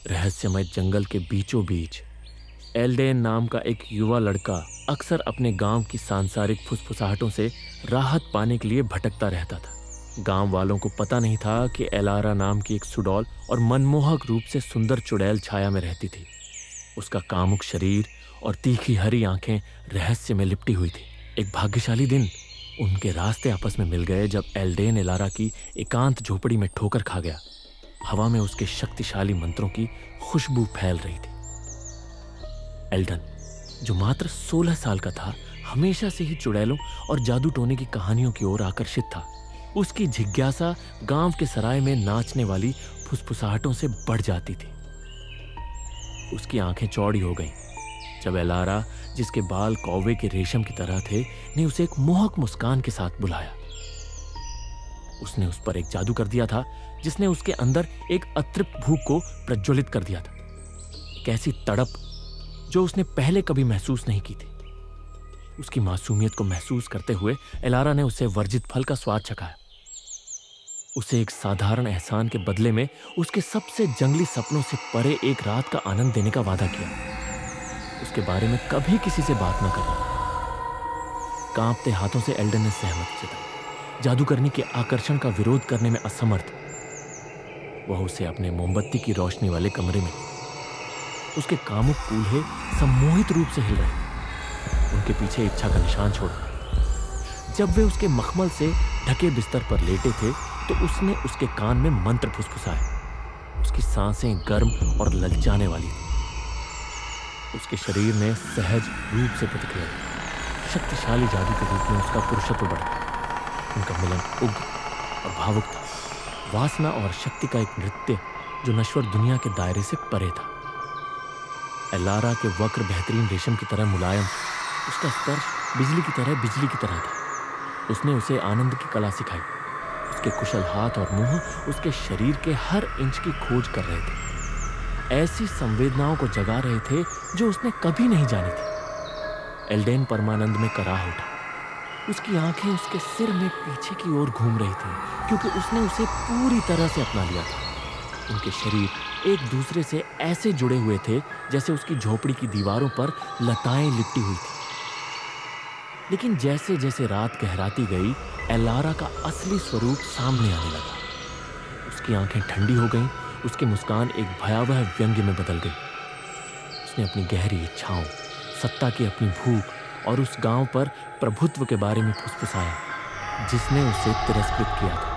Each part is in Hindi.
रहस्यमय जंगल के बीचों बीच एल्डेन नाम का एक युवा लड़का अक्सर अपने गांव की सांसारिक फुसफुसाहटों से राहत पाने के लिए भटकता रहता था। गांव वालों को पता नहीं था कि एलारा नाम की एक सुडौल और मनमोहक रूप से सुंदर चुड़ैल छाया में रहती थी। उसका कामुक शरीर और तीखी हरी आंखें रहस्य में लिपटी हुई थी। एक भाग्यशाली दिन उनके रास्ते आपस में मिल गए जब एल्डेन एलारा की एकांत झोपड़ी में ठोकर खा गया। हवा में उसके शक्तिशाली मंत्रों की खुशबू फैल रही थी। एल्डन, जो मात्र 16 साल का था, हमेशा से ही चुड़ैलों और जादू टोने की कहानियों की ओर आकर्षित था। उसकी जिज्ञासा गांव के सराय में नाचने वाली फुसफुसाहटों से बढ़ जाती थी। उसकी आंखें चौड़ी हो गईं जब एलारा, जिसके बाल कौवे के रेशम की तरह थे, ने उसे एक मोहक मुस्कान के साथ बुलाया। उसने उस पर एक जादू कर दिया था जिसने उसके अंदर एक अतृप्त भूख को प्रज्वलित कर दिया था। एक ऐसी तड़प जो उसने पहले कभी महसूस नहीं की थी। उसकी मासूमियत को महसूस करते हुए एलारा ने उससे वर्जित फल का स्वाद चखाया। उसे एक साधारण एहसान के बदले में उसके सबसे जंगली सपनों से परे एक रात का आनंद देने का वादा किया। उसके बारे में कभी किसी से बात न करना। कांपते हाथों से एल्डन ने सहमति जताई। जादू करने के आकर्षण का विरोध करने में असमर्थ, वह उसे अपने मोमबत्ती की रोशनी वाले कमरे में, उसके कामुक कूल्हे सम्मोहित रूप से हिल रहे थे, उनके पीछे इच्छा का निशान छोड़ा। जब वे उसके मखमल से ढके बिस्तर पर लेटे थे तो उसने उसके कान में मंत्र फुसफुसाए। उसकी सांसें गर्म और ललचाने वाली थी। उसके शरीर ने सहज रूप से प्रतिक्रिया दी। शक्तिशाली जादू के रूप में उसका पुरुषत्व बढ़ा। उनका मिलन उग्र और भावुक था, वासना और शक्ति का एक नृत्य जो नश्वर दुनिया के दायरे से परे था। एलारा के वक्र बेहतरीन रेशम की तरह मुलायम, उसका स्पर्श बिजली की तरह था। उसने उसे आनंद की कला सिखाई। उसके कुशल हाथ और मुंह उसके शरीर के हर इंच की खोज कर रहे थे, ऐसी संवेदनाओं को जगा रहे थे जो उसने कभी नहीं जानी थी। एल्डेन परमानंद में कराह उठा। उसकी आंखें उसके सिर में पीछे की ओर घूम रही थीं क्योंकि उसने उसे पूरी तरह से अपना लिया था। उनके शरीर एक दूसरे से ऐसे जुड़े हुए थे जैसे उसकी झोपड़ी की दीवारों पर लताएं लिपटी हुई थी। लेकिन जैसे जैसे रात गहराती गई, एलारा का असली स्वरूप सामने आने लगा। उसकी आंखें ठंडी हो गईं, उसकी मुस्कान एक भयावह व्यंग्य में बदल गई। उसने अपनी गहरी इच्छाओं, सत्ता की अपनी भूख और उस गांव पर प्रभुत्व के बारे में फुसफुसाया जिसने उसे तिरस्कृत किया था।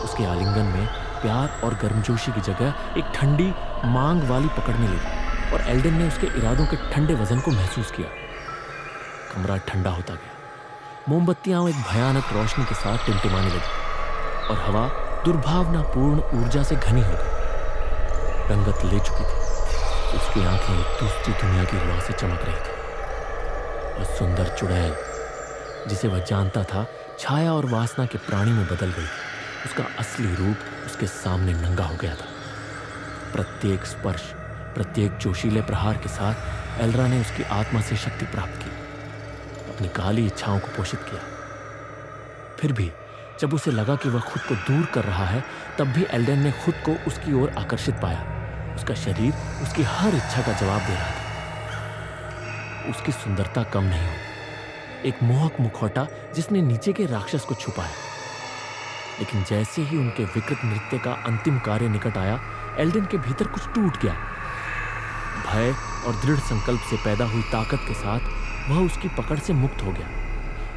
उसके आलिंगन में प्यार और गर्मजोशी की जगह एक ठंडी मांग वाली पकड़ने लगी और एल्डन ने उसके इरादों के ठंडे वजन को महसूस किया। कमरा ठंडा होता गया। मोमबत्तियां एक भयानक रोशनी के साथ टिमटिमाने लगी और हवा दुर्भावनापूर्ण ऊर्जा से घनी हो गई। रंगत ले चुकी थी। उसकी आंखें एक दूसरी दुनिया की हवा से चमक रही थी और सुंदर चुड़ैल, जिसे वह जानता था छाया और वासना के प्राणी में बदल गई, उसका असली रूप उसके सामने नंगा हो गया था। प्रत्येक स्पर्श, प्रत्येक जोशीले प्रहार के साथ एल्डरा ने उसकी आत्मा से शक्ति प्राप्त की, अपनी काली इच्छाओं को पोषित किया। फिर भी जब उसे लगा कि वह खुद को दूर कर रहा है, तब भी एल्डन ने खुद को उसकी ओर आकर्षित पाया। उसका शरीर उसकी हर इच्छा का जवाब दे रहा था। उसकी सुंदरता कम नहीं हुई, एक मोहक मुखौटा जिसने नीचे के राक्षस को छुपाया। लेकिन जैसे ही उनके विकृत नृत्य का अंतिम कार्य निकट आया, एल्डन के भीतर कुछ टूट गया। भय और दृढ़ संकल्प से पैदा हुई ताकत के साथ वह उसकी पकड़ से मुक्त हो गया।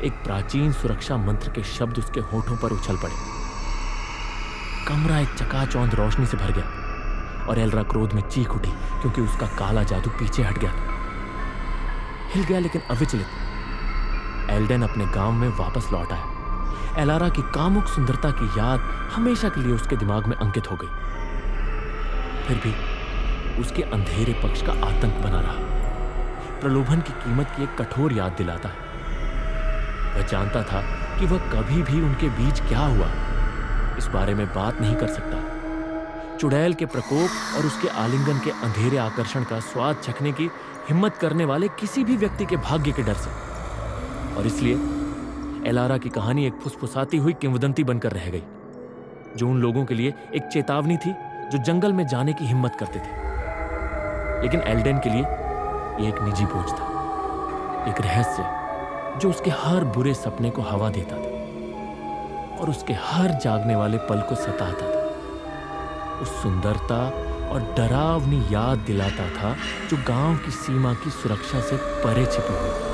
एक प्राचीन सुरक्षा मंत्र के शब्द उसके होठों पर उछल पड़े। कमरा एक चकाचौंध रोशनी से भर गया और एल्डरा क्रोध में चीख उठी क्योंकि उसका काला जादू पीछे हट गया था। हिल गया लेकिन अविचलित। एल्डन अपने गांव में वापस लौट आया। एलारा की कामुक सुंदरता की याद हमेशा के लिए उसके दिमाग में अंकित हो गई। फिर भी उसके अंधेरे पक्ष का आतंक बना रहा। प्रलोभन की कीमत की एक कठोर याद दिलाता है। वह जानता था कि वह कभी भी उनके बीच क्या हुआ इस बारे में बात नहीं कर सकता। चुड़ैल के प्रकोप और उसके आलिंगन के अंधेरे आकर्षण का स्वाद चखने की हिम्मत करने वाले किसी भी व्यक्ति के भाग्य के डर से। और इसलिए एलारा की कहानी एक फुसफुसाती हुई किंवदंती बनकर रह गई, जो उन लोगों के लिए एक चेतावनी थी जो जंगल में जाने की हिम्मत करते थे। लेकिन एल्डेन के लिए ये एक निजी बोझ था, एक रहस्य जो उसके हर बुरे सपने को हवा देता था और उसके हर जागने वाले पल को सताता था। उस सुंदरता और डरावनी याद दिलाता था जो गांव की सीमा की सुरक्षा से परे छिपी हुई थी।